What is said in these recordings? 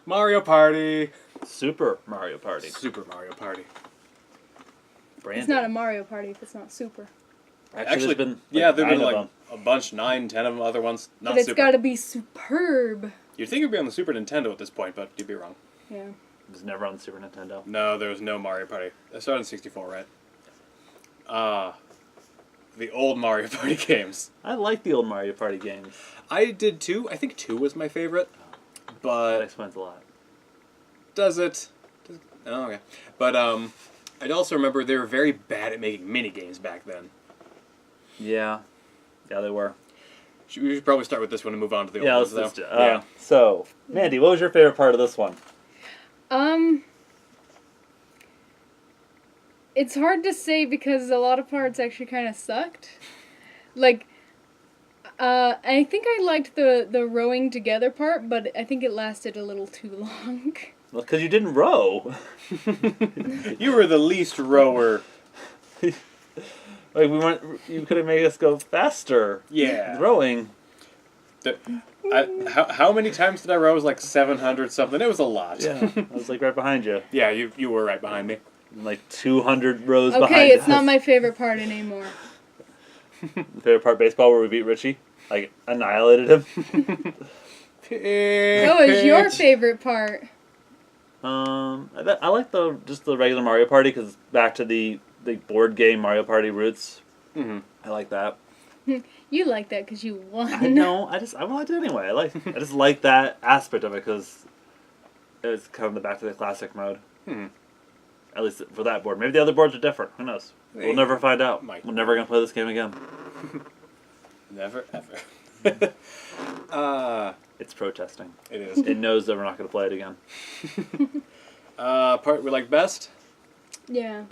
Mario Party. Super Mario Party. Super Mario Party. Brandon. It's not a Mario Party if it's not Super. Actually, there's been there've been 9 of like them. a bunch, 9, 10 of them, other ones. Not But it's Super. got to be superb. You'd think it'd be on the Super Nintendo at this point, but you'd be wrong. Yeah. It was never on the Super Nintendo. No, there was no Mario Party. It started in 64, right? The old Mario Party games. I like the old Mario Party games. I did 2. I think 2 was my favorite. That But explains a lot. does it? Oh, okay. But I'd also remember they were very bad at making mini games back then. Yeah. Yeah, they were. We should probably start with this one and move on to the old Yeah, ones, let's though. do So, Mandy, what was your favorite part of this one? It's hard to say because a lot of parts actually kind of sucked. Like, I think I liked the rowing together part, but I think it lasted a little too long. Well, because you didn't row. You were the least rower. Like, we weren't. You could have made us go faster. Yeah. Rowing. How many times did I row? It was like 700 something. It was a lot. Yeah. I was like right behind you. Yeah, you were right behind me. Like 200 rows behind Okay, it's us. not my favorite part anymore. Favorite part of baseball where we beat Richie? Like, annihilated him? What was your favorite part? I like the regular Mario Party because back to the board game Mario Party roots. Mm-hmm. I like that. You like that because you won. I know. I liked it anyway. I just like that aspect of it because it was kind of the back to the classic mode. Mm-hmm. At least for that board. Maybe the other boards are different. Who knows? We'll never find out. Might. We're never gonna play this game again. Never, ever. It's protesting. It is. It knows that we're not gonna play it again. Part we like best? Yeah.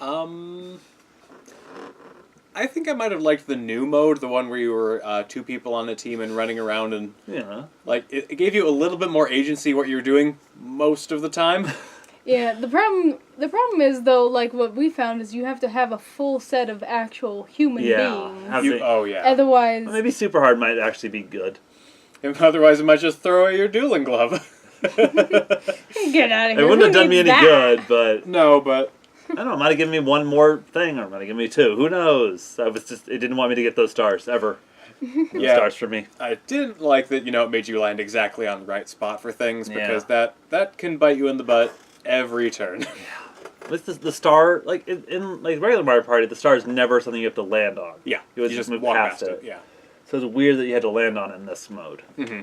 I think I might have liked the new mode, the one where you were 2 people on a team and running around and Yeah. like it gave you a little bit more agency what you were doing most of the time. Yeah, the problem is though, like what we found is you have to have a full set of actual human beings. Have Oh yeah. Otherwise, Well, maybe Super Hard might actually be good. Otherwise, it might just throw away your dueling glove. get out of here. It wouldn't have done me any good, but No, but I don't know. It might have given me one more thing, or it might have given me 2. Who knows? It didn't want me to get those stars ever. No Yeah. stars for me. I didn't like that. It made you land exactly on the right spot for things because Yeah. that can bite you in the butt every turn. With the star, like in like regular Mario Party, the star is never something you have to land on. Yeah, You would just move walk past it. Yeah. So it's weird that you had to land on it in this mode. Mm-hmm.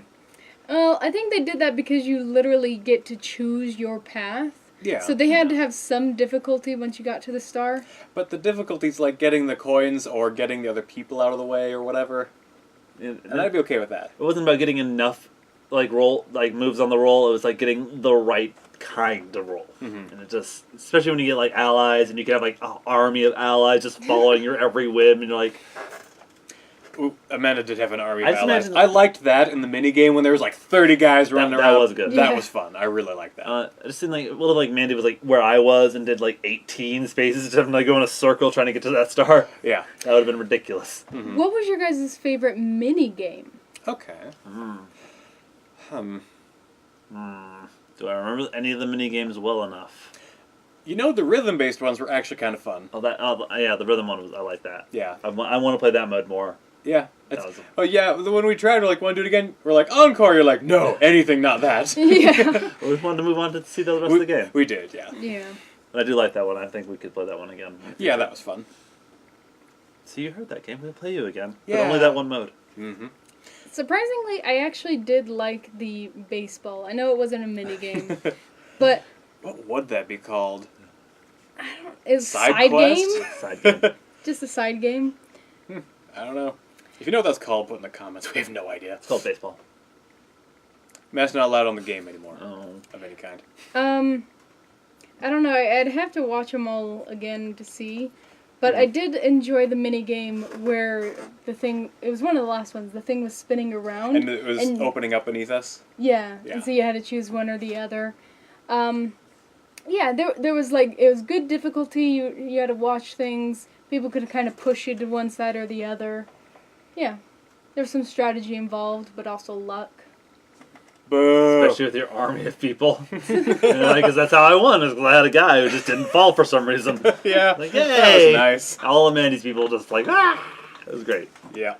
Well, I think they did that because you literally get to choose your path. Yeah. So they had to have some difficulty once you got to the star. But the difficulties like getting the coins or getting the other people out of the way or whatever, and I'd be okay with that. It wasn't about getting enough moves on the roll. It was like getting the right kind of roll. Mm-hmm. And it just, especially when you get like allies and you can have like an army of allies just following your every whim, and you're like, Ooh, Amanda did have an army I of just allies. imagine- I liked that in the mini game when there was like 30 guys running that around. was good. That Yeah. was fun. I really liked that. it just seemed like, well, like Mandy was like where I was and did like 18 spaces to like go in a circle trying to get to that star. Yeah. That would have been ridiculous. Mm-hmm. What was your guys' favorite mini game? Okay. Do I remember any of the mini games well enough? The rhythm-based ones were actually kind of fun. Yeah, the rhythm one I like that. Yeah. I want to play that mode more. Yeah. That was- Oh yeah, when we tried, we're like, want to do it again? We're like, encore. You're like, no, anything, not that. Yeah. We wanted to move on to see the rest of the game. We did, yeah. Yeah. But I do like that one. I think we could play that one again. Yeah, that was fun. See, you heard that game. We'll play you again. But Yeah. only that one mode. Mm-hmm. Surprisingly, I actually did like the baseball. I know it wasn't a mini game, but What would that be called? it's Side side quest? game. Side game. Just a side game. I don't know. If you know what that's called, put in the comments. We have no idea. It's called baseball. That's not allowed on the game anymore, Oh. of any kind. I don't know. I'd have to watch them all again to see. But I did enjoy the mini game where it was one of the last ones, the thing was spinning around. And it was opening up beneath us? Yeah, Yeah. and so you had to choose one or the other. Yeah, there was it was good difficulty, you had to watch things, people could kind of push you to one side or the other. Yeah, there was some strategy involved, but also luck. Boo. Especially with your army of people. Because that's how I won, is 'cause I had a guy who just didn't fall for some reason. Yeah, Like, that yay! was nice. All of Mandy's people just like, ah! It was great. Yeah.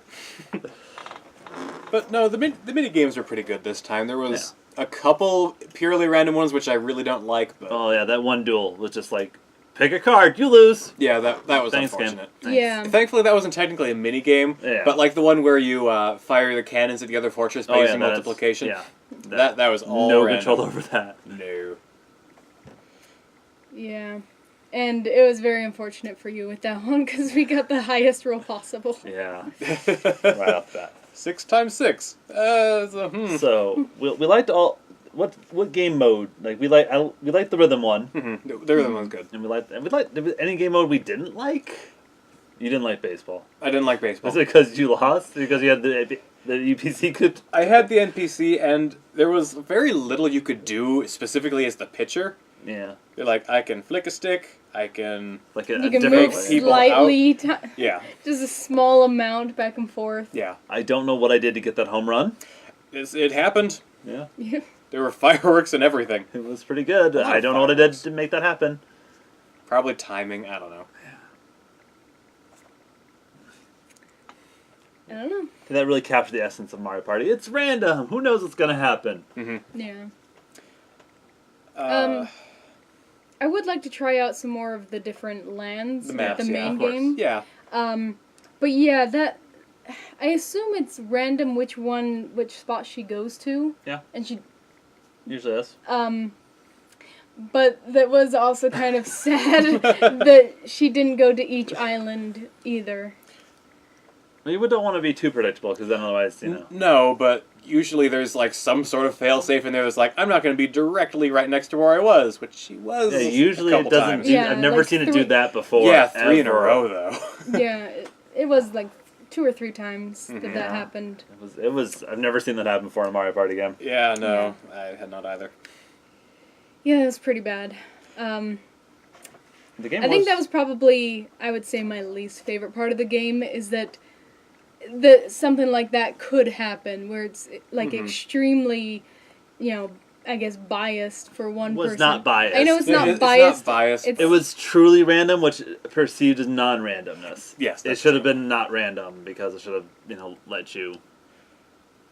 But no, the mini games were pretty good this time. There was a couple purely random ones which I really don't like, but Oh yeah, that one duel was just like, pick a card, you lose. yeah, that was Thanks, game. unfortunate. Thanks. Yeah. Thankfully, that wasn't technically a mini game, Yeah. but like the one where you fire the cannons at the other fortress Oh, yeah, using that is- multiplication. yeah. That was all no random. control over that. No. Yeah. And it was very unfortunate for you with that one because we got the highest roll possible. Yeah, right off the bat. 6 times 6. So we liked all what game mode like we liked the rhythm one, The rhythm was good. and we liked any game mode we didn't like. You didn't like baseball. I didn't like baseball. Was it because you lost? Because you had the UPC could. I had the NPC, and there was very little you could do specifically as the pitcher. Yeah, You're like, I can flick a stick, I can... like You a can different move way. people slightly, Yeah, just a small amount back and forth. yeah. I don't know what I did to get that home run. It happened. Yeah, Yeah. There were fireworks and everything. it was pretty good. A lot I of don't know what I did fireworks. to make that happen. Probably timing, I don't know. I don't know. That really captured the essence of Mario Party. It's random. Who knows what's gonna happen? Yeah. Uh, I would like to try out some more of the different lands, The like maps, the yeah, main of course. game. yeah. But yeah, that I assume it's random which spot she goes to. Yeah. And she Usually is. but that was also kind of sad that she didn't go to each island either. You don't want to be too predictable because then otherwise, No, but usually there's like some sort of failsafe in there that's like, I'm not going to be directly right next to where I was, which she was Yeah, usually a it couple doesn't. times. Yeah, I've never like seen it do three- that before. Yeah, 3 in a ever. row, though. Yeah, it was like 2 or 3 times that Yeah. happened. It was. I've never seen that happen before in a Mario Party game. Yeah, no, I had not either. Yeah, it was pretty bad. The game. I think that was probably, I would say, my least favorite part of the game is that something like that could happen, where it's like extremely, I guess biased for one Was person. not biased. I know it's not It's biased. not biased. It's- It was truly random, which perceived as non-randomness. Yes, it that's should have been not random because it should have, let you.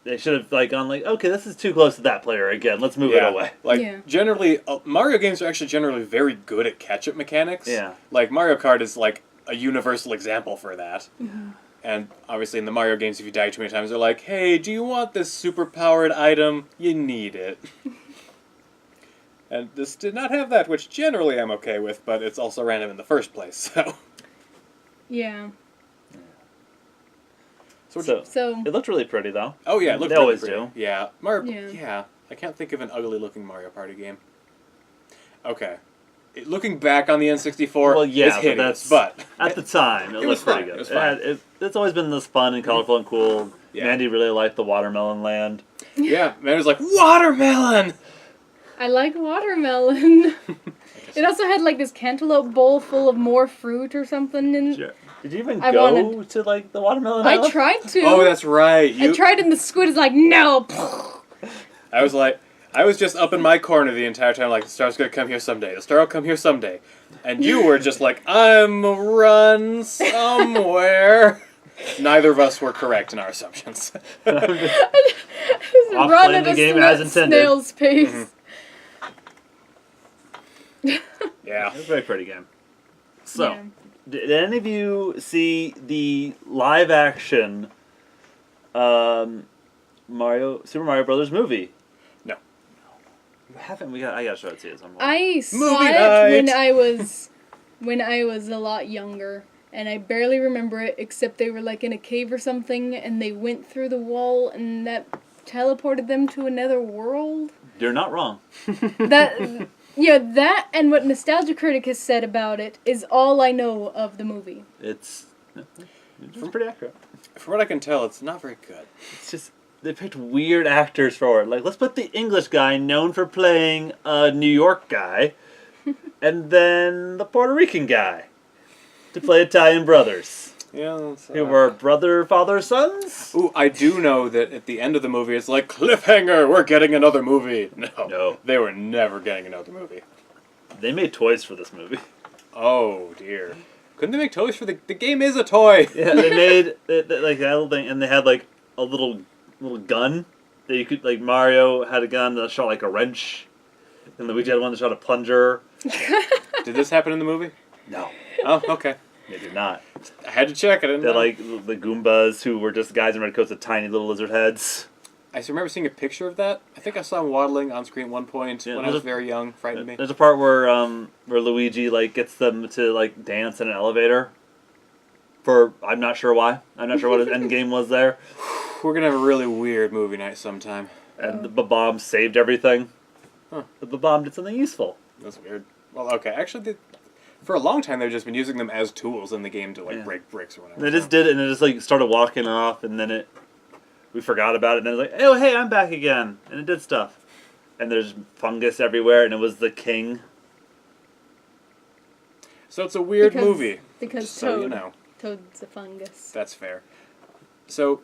They should have gone okay, this is too close to that player again. Let's move it away. Like, Yeah. generally, Mario games are actually generally very good at catch-up mechanics. Yeah. Like, Mario Kart is, like, a universal example for that. And, obviously, in the Mario games, if you die too many times, they're like, hey, do you want this super-powered item? You need it. And this did not have that, which generally I'm okay with, but it's also random in the first place, so... Yeah. So it looked really pretty though. Oh, yeah, it looked They really always pretty. do. Yeah. Mario... Yeah. Yeah. I can't think of an ugly-looking Mario Party game. Okay. Looking back on the N64, Well, yeah, it's but hideous, that's- but... At the time, it was looked pretty fine, good. it was fine. It's always been this fun and colorful and cool. Yeah. Mandy really liked the Watermelon Land. Yeah, man was like, watermelon! I like watermelon. It also had like this cantaloupe bowl full of more fruit or something. And Did you even I go wanted- to the Watermelon I Island? tried to. Oh, that's right. I tried, and the squid is like, no. I was like, I was just up in my corner the entire time, like, the star's gonna come here someday. The star will come here someday. And you were just like, I'm run somewhere. Neither of us were correct in our assumptions. Run playing at the a game as intended. snail's pace. Yeah. It was a very pretty game. So, Yeah. did any of you see the live action Super Mario Brothers movie? No. You haven't? I gotta show it to you at some point. I saw Movie it night. when I was a lot younger, and I barely remember it except they were like in a cave or something, and they went through the wall, and that teleported them to another world. You're not wrong. That that and what Nostalgia Critic has said about it is all I know of the movie. It's pretty accurate. From what I can tell, it's not very good. It's just they picked weird actors for it. Like, let's put the English guy known for playing a New York guy, and then the Puerto Rican guy to play Italian brothers. Yeah. That's, Who were brother, father, sons? Ooh, I do know that at the end of the movie, it's like, cliffhanger, we're getting another movie. No. They were never getting another movie. They made toys for this movie. Oh, dear. Couldn't they make toys for the game is a toy. Yeah, they made like that little thing, and they had like a little gun that you could, like, Mario had a gun that shot like a wrench, and Luigi had one that shot a plunger. Did this happen in the movie? No, Oh, okay. they did not. I had to check. I didn't They're know. like the Goombas, who were just guys in red coats with tiny little lizard heads. I just remember seeing a picture of that. I think I saw him waddling on screen at one point Yeah, when I was very young. Frightened me. There's a part where Luigi like gets them to like dance in an elevator. For I'm not sure why. I'm not sure what his end game was there. We're gonna have a really weird movie night sometime. And the Bob-omb saved everything. Huh. The Bob-omb did something useful. That's weird. Well, okay. Actually, for a long time, they've just been using them as tools in the game to, like, Yeah. break bricks or whatever. They just did it, and it just like started walking off, and then we forgot about it, and then it was like, oh hey, I'm back again, and it did stuff. And there's fungus everywhere, and it was the king. So it's a weird Because- movie. Because Just so Toad. you know. Toad's a fungus. That's fair. So,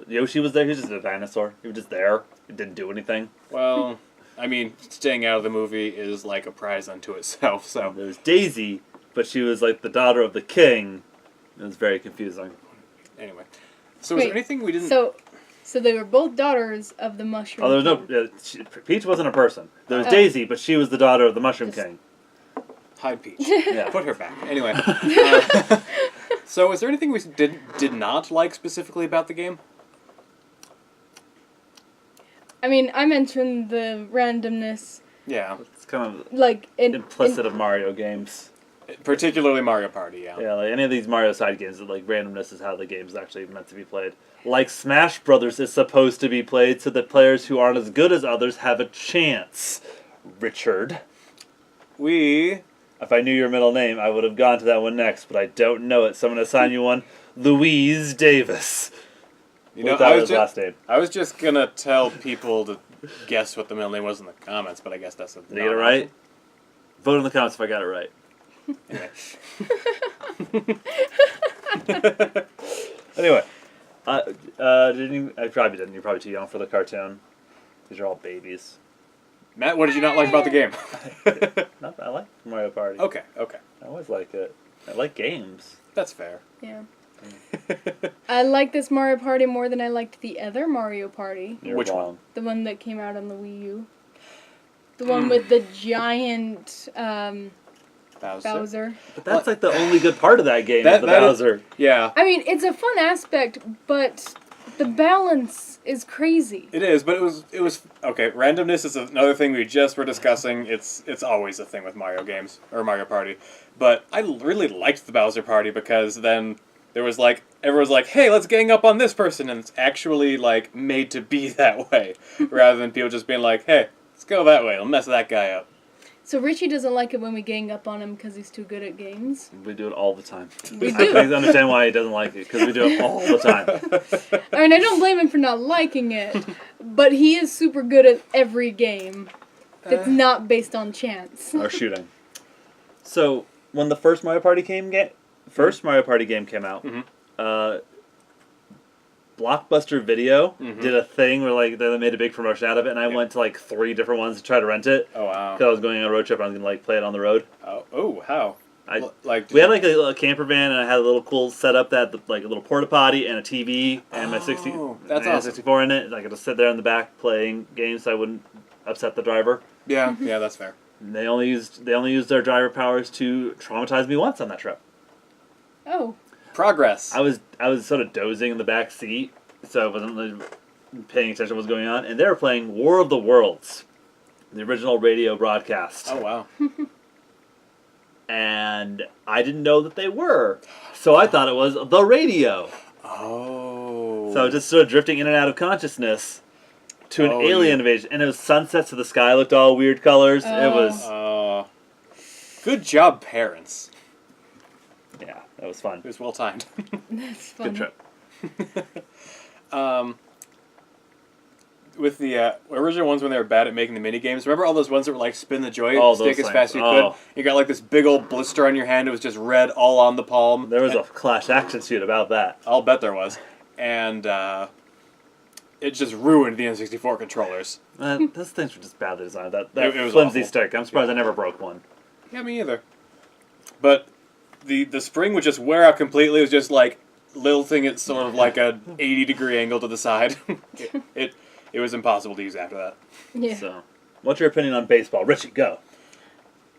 Yoshi was there. He was just a dinosaur. He was just there. He didn't do anything. well, I mean, staying out of the movie is like a prize unto itself, so. There was Daisy, but she was like the daughter of the king. It was very confusing. Anyway. So, is there Wait, anything we didn't. So they were both daughters of the Mushroom Oh, there was King. no. Peach wasn't a person. There was Oh. Daisy, but she was the daughter of the Mushroom Just- King. Hide Peach. Yeah. Put her back. Anyway. So, is there anything we did not like specifically about the game? I mean, I mentioned the randomness, Yeah. It's kind of like implicit of Mario games. Particularly Mario Party, yeah. Yeah, like any of these Mario side games, like randomness is how the game's actually meant to be played. Like Smash Brothers is supposed to be played so that players who aren't as good as others have a chance. Richard. If I knew your middle name, I would have gone to that one next, but I don't know it, so I'm going to assign you one. Louise Davis. You know, Without his last name. I was just gonna tell people to guess what the middle name was in the comments, but I guess that's a. Did I get it right? Vote in the comments if I got it right. Anyway. Anyway, didn't you? I probably didn't. You're probably too young for the cartoon. These are all babies. Matt, what did you not like about the game? Not bad. I like Mario Party. Okay. I always like it. I like games. That's fair. Yeah. I like this Mario Party more than I liked the other Mario Party. You're Which wrong. The one that came out on the Wii U. The one with the giant Bowser. But that's like the only good part of that game, That- is the that is- Bowser. Yeah, I mean, it's a fun aspect, but the balance is crazy. it is, but it was okay. Randomness is another thing we just were discussing. It's always a thing with Mario games or Mario Party. But I really liked the Bowser Party because then there was like everyone's like, "Hey, let's gang up on this person," and it's actually like made to be that way, rather than people just being like, "Hey, let's go that way. I'll mess that guy up." So Richie doesn't like it when we gang up on him because he's too good at games. We do it all the time. We I do. please understand why he doesn't like it, because we do it all the time. I mean, I don't blame him for not liking it, but he is super good at every game that's not based on chance. Or shooting. So, when the first Mario Party game came out, Mhm. Blockbuster Video Mhm. did a thing where like they made a big promotion out of it, and I Yeah. went to like 3 different ones to try to rent it Oh wow. because I was going on a road trip and I was gonna like play it on the road. Oh, how? I- Like We had like a camper van, and I had a little cool setup that had, like a little porta potty and a TV and my 60. That's and I had awesome. 64 in it. And I could just sit there in the back playing games so I wouldn't upset the driver. Yeah, that's fair. And they only used their driver powers to traumatize me once on that trip. Oh, Progress. I was sort of dozing in the back seat, so I wasn't really paying attention to what was going on. And they were playing War of the Worlds, the original radio broadcast. Oh wow. And I didn't know that they were, so I thought it was the radio. Oh. So I was just sort of drifting in and out of consciousness to an Oh, alien invasion. And it was sunset, so the sky looked all weird colors. It Oh. was, Good job, parents. yeah, that was fun. It was well timed. that's funny. Good trip. with the original ones when they were bad at making the mini games. Remember all those ones that were like spin the joy Oh, stick those as fast as you things. Oh. could? You got like this big old blister on your hand. It was just red all on the palm. There was a Clash action suit about that. I'll bet there was. And it just ruined the N64 controllers. Those things were just badly designed. That It was flimsy awful. stick. I'm surprised I never broke one. Yeah, me either. But the spring would just wear out completely. It was just like lilting at sort of like a 80-degree angle to the side. It was impossible to use after that. Yeah. So, what's your opinion on baseball? Richie, go.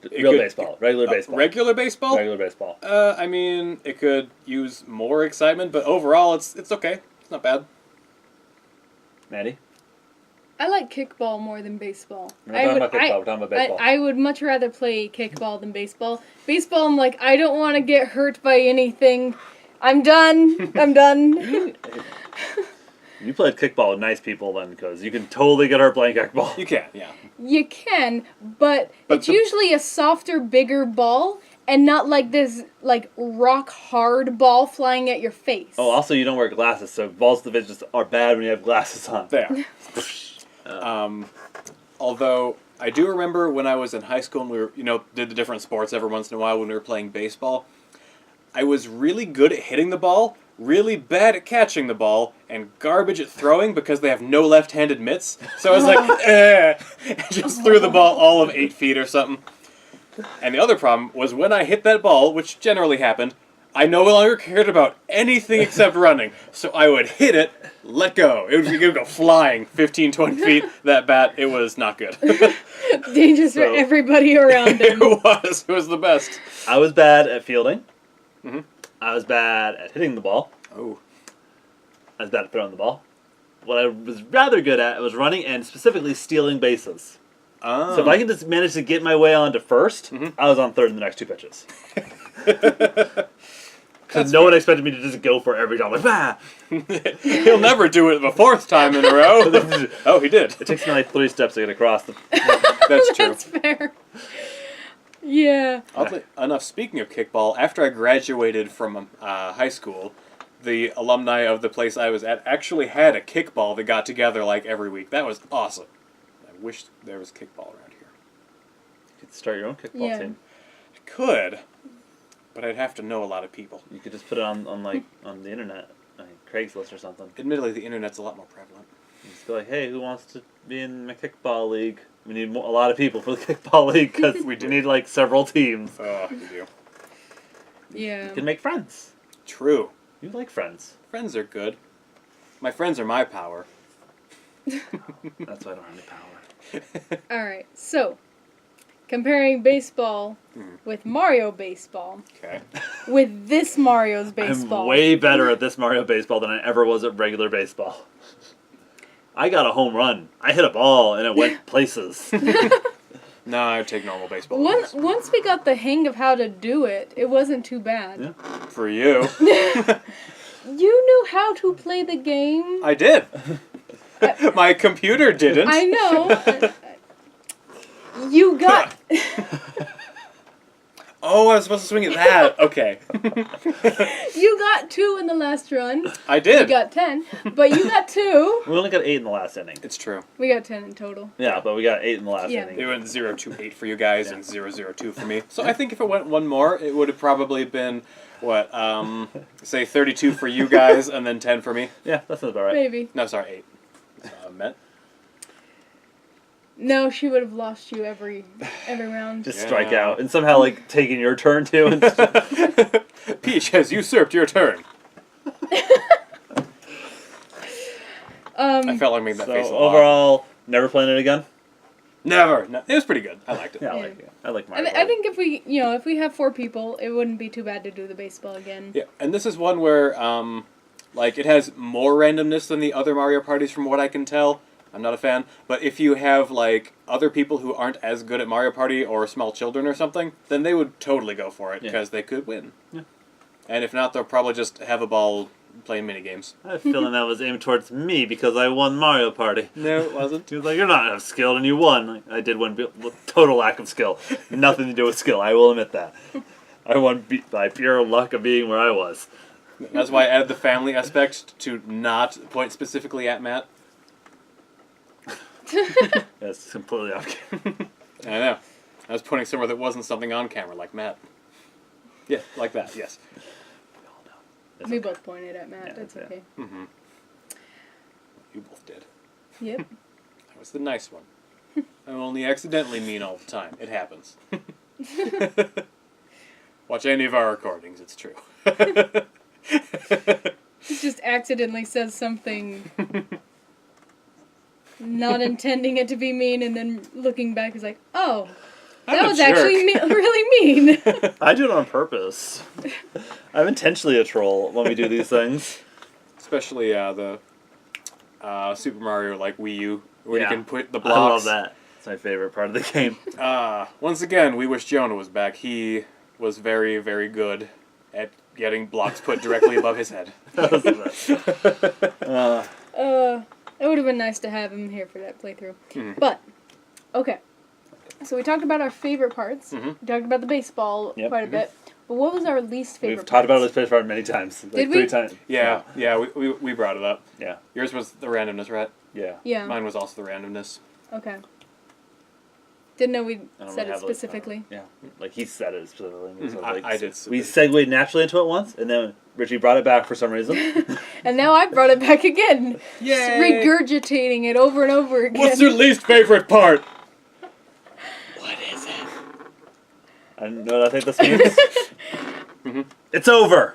It Real could- baseball. Regular baseball. Regular baseball? Regular baseball. I mean, it could use more excitement, but overall, it's okay. It's not bad. Maddie? I like kickball more than baseball. We're not talking about kickball, we're talking about baseball. I would much rather play kickball than baseball. Baseball, I'm like, I don't want to get hurt by anything. I'm done. I'm done. You played kickball with nice people then, because you can totally get hurt playing kickball. You can, yeah. You can, but it's the- usually a softer, bigger ball, and not like this like rock hard ball flying at your face. Oh, also you don't wear glasses, so balls to the vision are bad when you have glasses on. There. Although I do remember when I was in high school and we were, did the different sports every once in a while when we were playing baseball, I was really good at hitting the ball, really bad at catching the ball, and garbage at throwing because they have no left-handed mitts. So I was like, and just threw the ball all of 8 feet or something. And the other problem was when I hit that ball, which generally happened, I no longer cared about anything except running. So I would hit it, let go. It would go flying 15, 20 feet. That bat, it was not good. Dangerous for everybody around him. It was the best. I was bad at fielding. Mhm. I was bad at hitting the ball. Oh. I was bad at throwing the ball. What I was rather good at was running and specifically stealing bases. Oh. So if I can just manage to get my way onto 1st, I was on 3rd in the next 2 pitches. Because no one expected me to just go for every time. Like, bah! He'll never do it the 4th time in a row. Oh, he did. It takes me like 3 steps to get across the. That's true. That's fair. Yeah. Oddly enough, speaking of kickball, after I graduated from high school, the alumni of the place I was at actually had a kickball that got together like every week. That was awesome. I wish there was kickball around here. You could start your own kickball Yeah. team. I could, but I'd have to know a lot of people. You could just put it on the internet, like Craigslist or something. Admittedly, the internet's a lot more prevalent. You just be like, hey, who wants to be in my kickball league? We need a lot of people for the kickball league because we need like several teams. Oh, you do. Yeah. You can make friends. True. You like friends. Friends are good. My friends are my power. That's why I don't have any power. All right. So, comparing baseball with Mario Baseball Okay. with this Mario's baseball. I'm way better at this Mario baseball than I ever was at regular baseball. I got a home run. I hit a ball and it went places. No, I would take normal baseball. Once we got the hang of how to do it, it wasn't too bad. Yeah. For you. You knew how to play the game. I did. My computer didn't. I know. You got. Oh, I was supposed to swing at that. Okay. You got 2 in the last run. I We did. got 10, but you got 2. We only got 8 in the last inning. It's true. We got 10 in total. Yeah, but we got 8 in the last Yeah. It inning. went 0-2-8 for you guys and 0-0-2 for me. So I think if it went one more, it would have probably been, say 32 for you guys and then 10 for me. Yeah, that sounds about right. Maybe. No, sorry, 8. Meant. No, she would have lost you every round. Just Yeah. strike out and somehow like taking your turn too. And Peach has usurped your turn. I felt like making that face a so lot. overall, never playing it again. Never. No, it was pretty good. I liked it. Yeah, I Yeah. like it. I like I, Mario. I think if we have 4 people, it wouldn't be too bad to do the baseball again. Yeah, and this is one where, it has more randomness than the other Mario parties from what I can tell. I'm not a fan. But if you have, other people who aren't as good at Mario Party or small children or something, then they would totally go for it Yeah. because they could win. Yeah. And if not, they'll probably just have a ball playing minigames. I have a feeling that was aimed towards me because I won Mario Party. No, it wasn't. He was like, "You're not enough skilled, and you won." Like, I did win with total lack of skill. Nothing to do with skill. I will admit that. I won by pure luck of being where I was. That's why I added the family aspect to not point specifically at Matt. That's completely off. I know. I was putting somewhere that wasn't something on camera, like Matt. Yeah, like that. Yes. It's We okay. both pointed at Matt. Yeah, That's yeah. okay. Mm-hmm. You both did. Yep. I was the nice one. I'm only accidentally mean all the time. It happens. Watch any of our recordings. It's true. He just accidentally says something, not intending it to be mean, and then looking back is like, oh, I'm that a was jerk. actually really mean. I do it on purpose. I'm intentionally a troll when we do these things. Especially the Super Mario like Wii U, where Yeah. you can put the I love blocks. that. It's my favorite part of the game. Once again, we wish Jonah was back. He was very, very good at getting blocks put directly above his head. That was the best. It would have been nice to have him here for that playthrough. Mhm. But, okay. So we talked about our favorite parts. Mhm. We talked about the baseball Yep. quite a bit. But what was our least favorite We've talked about parts? this part many times. Like Did we? 3 times. Yeah, we brought it up. Yeah. Yours was the randomness, right? Yeah. Yeah. Mine was also the randomness. Okay. Didn't know we I don't said really it have, like, specifically. Yeah. Like he said it specifically. So, I- like, I did We specifically. segued naturally into it once, and then Richie brought it back for some reason. And now I brought it back again. Yay! Just regurgitating it over and over again. What's your least favorite part? What is it? I know what I think this means. It's over.